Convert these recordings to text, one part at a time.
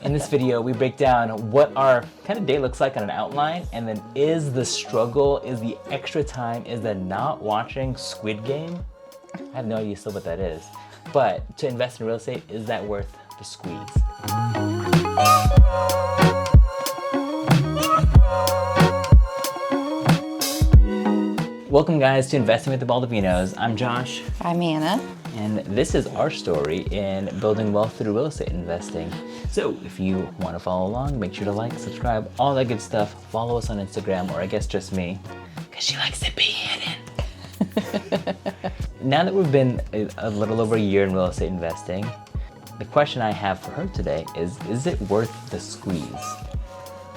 In this video, we break down what our kind of day looks like on an outline, and then is the struggle, is the extra time, is the not watching Squid Game? I have no idea still what that is. But to invest in real estate, is that worth the squeeze? Welcome guys to Investing with the Baldovinos. I'm Josh. I'm Anna. And this is our story in building wealth through real estate investing. So if you want to follow along, make sure to like, subscribe, all that good stuff. Follow us on Instagram, or I guess just me, because she likes to be hidden. Now that we've been a little over a year in real estate investing, the question I have for her today is it worth the squeeze?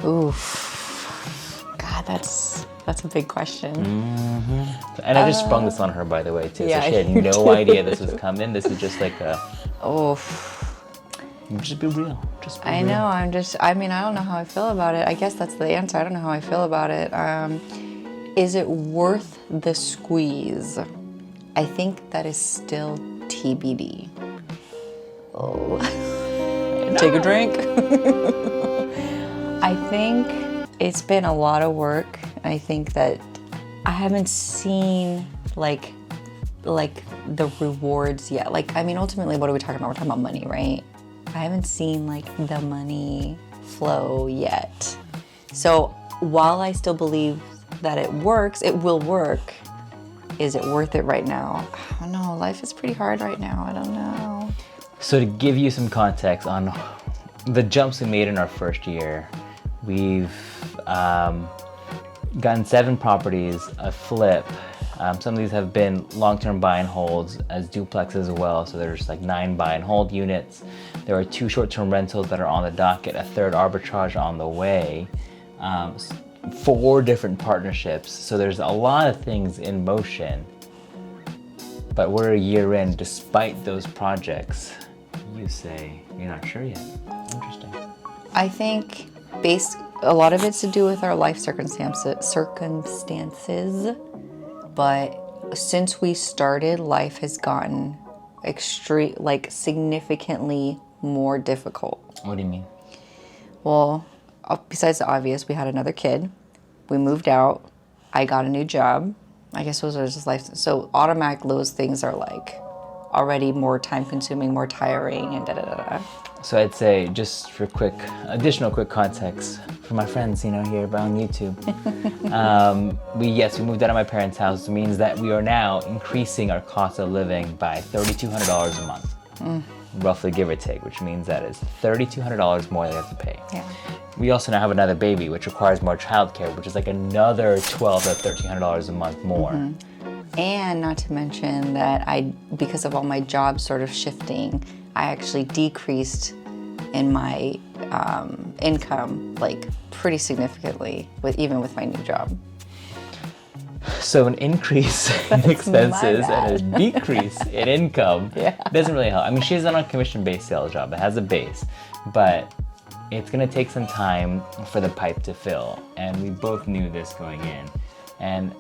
Oof. God, that's a big question. Mm-hmm. And I just sprung this on her, by the way, too. Yeah, so she had no idea this was coming. This is just like a... Just be real. Just be real. I know, I don't know how I feel about it. I guess that's the answer. I don't know how I feel about it. Is it worth the squeeze? I think that is still TBD. Oh. Take a drink. I think it's been a lot of work. I think that I haven't seen like the rewards yet. Ultimately, what are we talking about? We're talking about money, right? I haven't seen like the money flow yet. So while I still believe that it works, it will work. Is it worth it right now? I don't know. Life is pretty hard right now. I don't know. So to give you some context on the jumps we made in our first year, we've gotten 7 properties, a flip. Some of these have been long-term buy and holds as duplex as well. So there's like 9 buy and hold units. There are 2 short-term rentals that are on the docket, a 3rd arbitrage on the way, 4 different partnerships. So there's a lot of things in motion. But we're a year in, despite those projects. You say you're not sure yet. Interesting. I think a lot of it's to do with our life circumstances. But since we started, life has gotten significantly more difficult. What do you mean? Well, besides the obvious, we had another kid. We moved out. I got a new job. I guess those are just life. So automatically, those things are like already more time consuming, more tiring, and da-da-da-da. So I'd say, just for additional quick context for my friends, here on YouTube. We moved out of my parents' house. It means that we are now increasing our cost of living by $3,200 a month, roughly give or take, which means that is $3,200 more that we have to pay. Yeah. We also now have another baby, which requires more childcare, which is like another $1,200 to $1,300 a month more. And not to mention that because of all my jobs sort of shifting, I actually decreased in my income pretty significantly even with my new job. So an increase in expenses and a decrease in income doesn't really help. She's on a commission-based sales job. It has a base, but it's gonna take some time for the pipe to fill. And we both knew this going in. And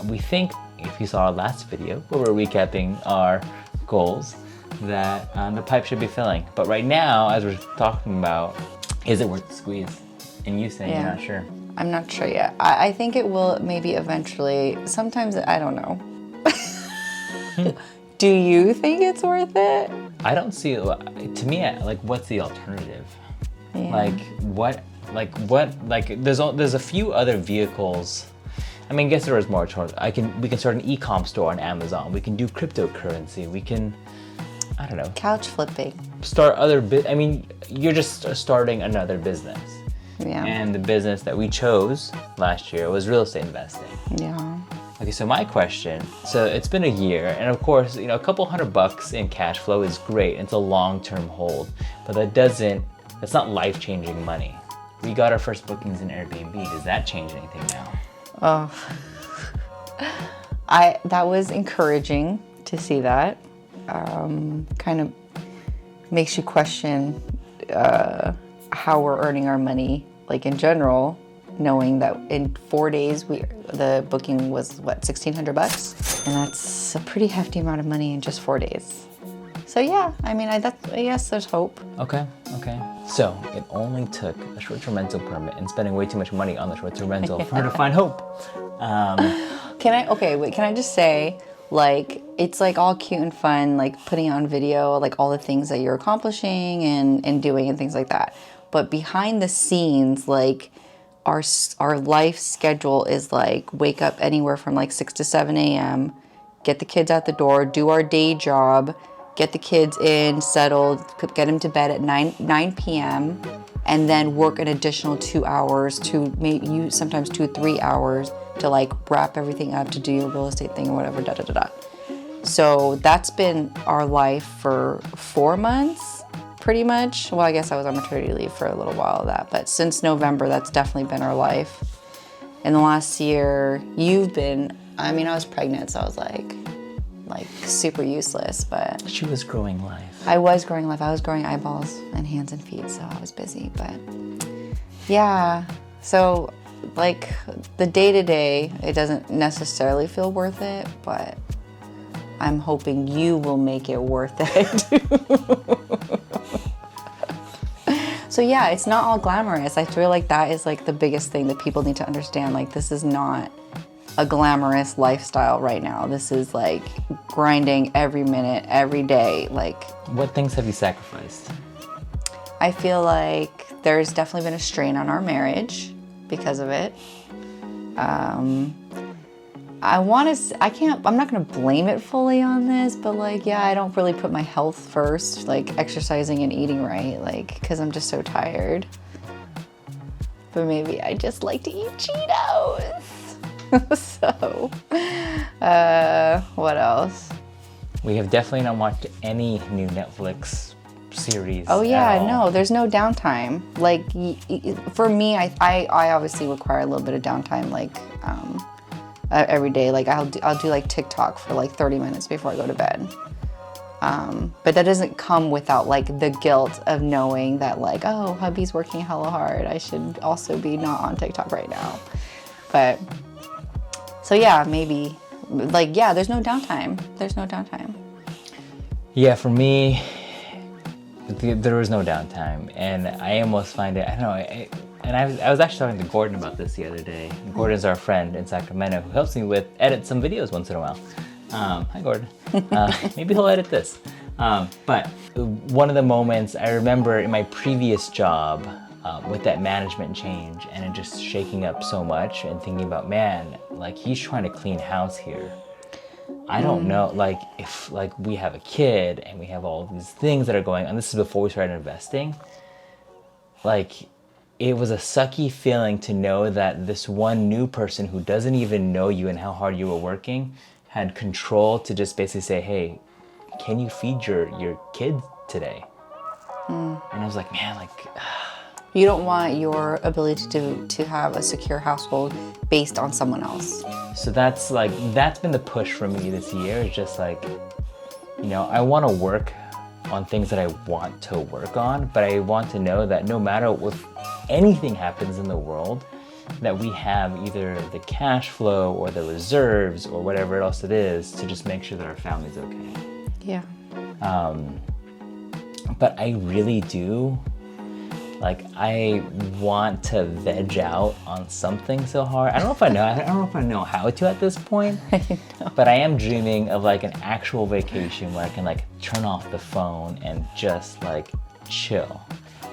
we think, if you saw our last video where we're recapping our goals, that the pipe should be filling. But right now, as we're talking about, is it worth the squeeze? And you saying you're not sure. I'm not sure yet. I think it will maybe eventually. Sometimes, I don't know. Do you think it's worth it? I don't see it. To me, what's the alternative? Yeah. There's a few other vehicles. I guess there is more choice. We can start an e-com store on Amazon. We can do cryptocurrency. We can, I don't know. Couch flipping. Start you're just starting another business. Yeah. And the business that we chose last year was real estate investing. Yeah. Okay, so my question, so it's been a year, and of course, a couple $100 in cash flow is great. It's a long-term hold, but that's not life-changing money. We got our first bookings in Airbnb. Does that change anything now? Oh, that was encouraging to see that. Kind of makes you question how we're earning our money, in general, knowing that in 4 days the booking was $1,600, and that's a pretty hefty amount of money in just 4 days. So yeah, I guess there's hope. Okay. So So it only took a short-term rental permit and spending way too much money on the short-term rental for her to find hope. Can I just say, like, it's like all cute and fun, like putting on video, like all the things that you're accomplishing and doing and things like that. But behind the scenes, like our life schedule is like wake up anywhere from like 6 to 7 a.m., get the kids out the door, do our day job, get the kids in, settled, get them to bed at 9 p.m., and then work an additional 2 hours to maybe sometimes 2-3 hours to like wrap everything up to do your real estate thing or whatever, da da da da. So that's been our life for 4 months, pretty much. Well, I guess I was on maternity leave for a little while of that, but since November, that's definitely been our life. In the last year, I was pregnant, so I was like super useless, but She was growing life. I was growing life. I was growing eyeballs and hands and feet, so I was busy, but yeah. So like the day-to-day, it doesn't necessarily feel worth it, but I'm hoping you will make it worth it. So yeah, it's not all glamorous. I feel like that is like the biggest thing that people need to understand. Like, this is not a glamorous lifestyle right now. This is like grinding every minute, every day. Like, What things have you sacrificed? I feel like there's definitely been a strain on our marriage because of it. I'm not gonna blame it fully on this, but like, yeah, I don't really put my health first, like exercising and eating right, like, cause I'm just so tired. But maybe I just like to eat Cheetos. So, what else? We have definitely not watched any new Netflix series. Oh yeah, at all. no, there's no downtime. Like for me, I obviously require a little bit of downtime, like every day. Like I'll do like TikTok for like 30 minutes before I go to bed. But that doesn't come without like the guilt of knowing that like, oh, hubby's working hella hard. I should also be not on TikTok right now. But so yeah, maybe like, yeah, there's no downtime. There's no downtime. Yeah, for me, there was no downtime, and I almost find it, I don't know, I was actually talking to Gordon about this the other day. Gordon's our friend in Sacramento who helps me edit some videos once in a while. Hi, Gordon. Maybe he'll edit this. But one of the moments I remember in my previous job with that management change and it just shaking up so much and thinking about, man, like he's trying to clean house here. I don't know, like if like we have a kid and we have all these things that are going on, this is before we started investing, like it was a sucky feeling to know that this one new person who doesn't even know you and how hard you were working had control to just basically say, hey, can you feed your kid today? And I was like, man, like... You don't want your ability to have a secure household based on someone else. So that's been the push for me this year. It's just like, you know, I want to work on things that I want to work on, but I want to know that no matter if anything happens in the world, that we have either the cash flow or the reserves or whatever else it is to just make sure that our family's okay. Yeah. But I really do, like, I want to veg out on something so hard. I don't know if I know how to at this point, but I am dreaming of like an actual vacation where I can like turn off the phone and just like chill.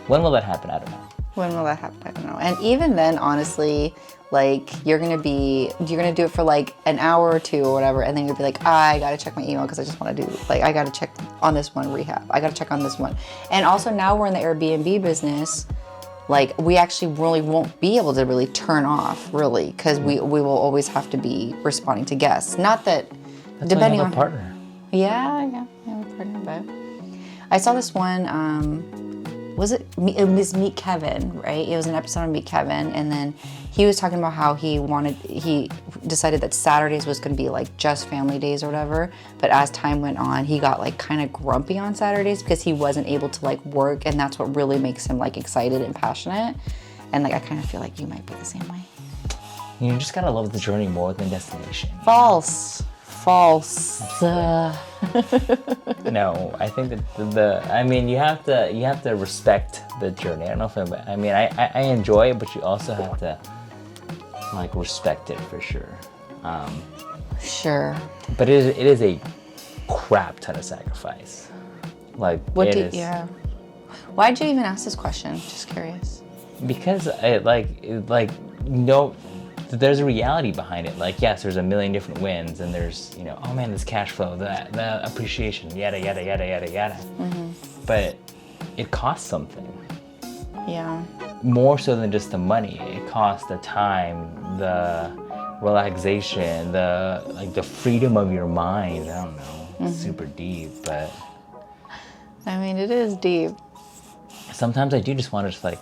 When will that happen? I don't know. When will that happen? I don't know. And even then, honestly, like you're gonna do it for like an hour or two or whatever, and then you'll be like, I gotta check my email because I just want to do, like, I gotta check on this one rehab. I gotta check on this one. And also now we're in the Airbnb business, like we actually really won't be able to really turn off really, because we will always have to be responding to guests. Not that That's depending why I on have a partner. Yeah, a partner, but I saw this one. It was Meet Kevin, right? It was an episode of Meet Kevin, and then he was talking about how he decided that Saturdays was going to be like just family days or whatever, but as time went on, he got like kind of grumpy on Saturdays because he wasn't able to like work, and that's what really makes him like excited and passionate. And like I kind of feel like you might be the same way. You just gotta love the journey more than destination. False. No, I think that I mean, you have to respect the journey. I don't know if I enjoy it, but you also have to like respect it for sure. Sure. But it is a crap ton of sacrifice. Like yeah. Why'd you even ask this question? Just curious. Because there's a reality behind it. Like, yes, there's a million different wins, and there's, oh man, this cash flow, the appreciation, yada, yada, yada, yada, yada. Mm-hmm. But it costs something. Yeah. More so than just the money. It costs the time, the relaxation, the freedom of your mind. I don't know. It's super deep, but... I mean, it is deep. Sometimes I do just want to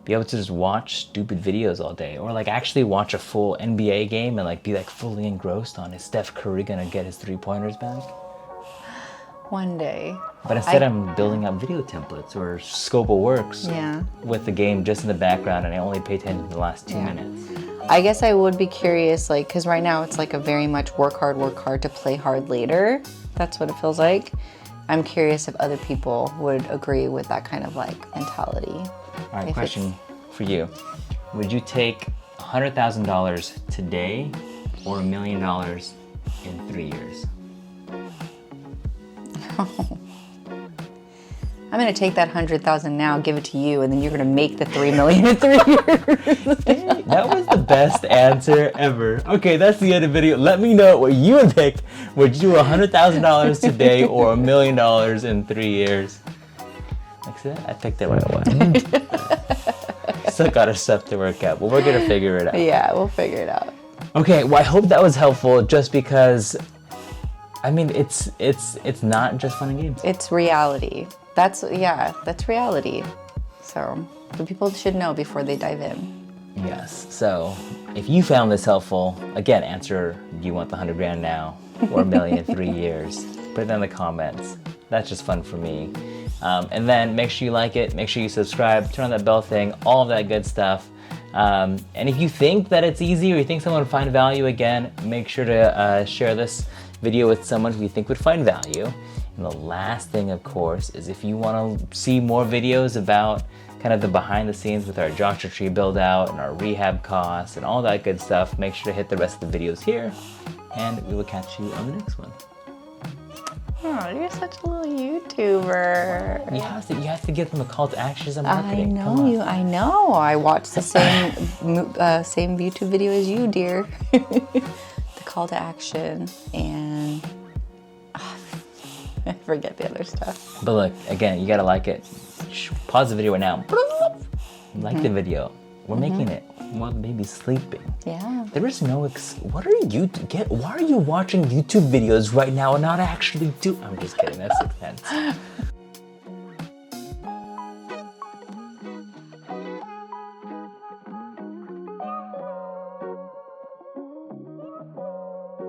be able to just watch stupid videos all day, or actually watch a full NBA game and be fully engrossed on, is Steph Curry gonna get his 3-pointers back? One day. But instead I'm building up video templates or scope of works with the game just in the background, and I only pay attention to the last 2 minutes. I guess I would be curious, because right now it's a very much work hard to play hard later. That's what it feels like. I'm curious if other people would agree with that kind of mentality. All right, question for you. Would you take $100,000 today or $1 million in 3 years? I'm going to take that $100,000 now, give it to you, and then you're going to make the $3 million in 3 years. That was the best answer ever. Okay, that's the end of the video. Let me know what you would pick. Would you do $100,000 today or $1 million in 3 years? Like that? I picked the right one. Still got our stuff to work out, but we're going to figure it out. Yeah, we'll figure it out. Okay, well, I hope that was helpful, just because, I mean, it's not just fun and games. It's reality. That's reality. So the people should know before they dive in. Yes. So if you found this helpful, again, answer, do you want the $100,000 now or $1 million in 3 years? Put it in the comments. That's just fun for me. And then make sure you like it, make sure you subscribe, turn on that bell thing, all of that good stuff. And if you think that it's easy, or you think someone would find value, again, make sure to share this video with someone who you think would find value. And the last thing, of course, is if you want to see more videos about kind of the behind the scenes with our Joshua Tree build out and our rehab costs and all that good stuff, make sure to hit the rest of the videos here, and we will catch you on the next one. Oh, you're such a little YouTuber. You have to give them a call to action and marketing. I know. I watched the same YouTube video as you, dear. The call to action, and I forget the other stuff. But look, again, you gotta like it. Pause the video right now. Like the video. We're making it. While the baby's sleeping. Yeah. There is no why are you watching YouTube videos right now and not actually I'm just kidding, that's 6 cents.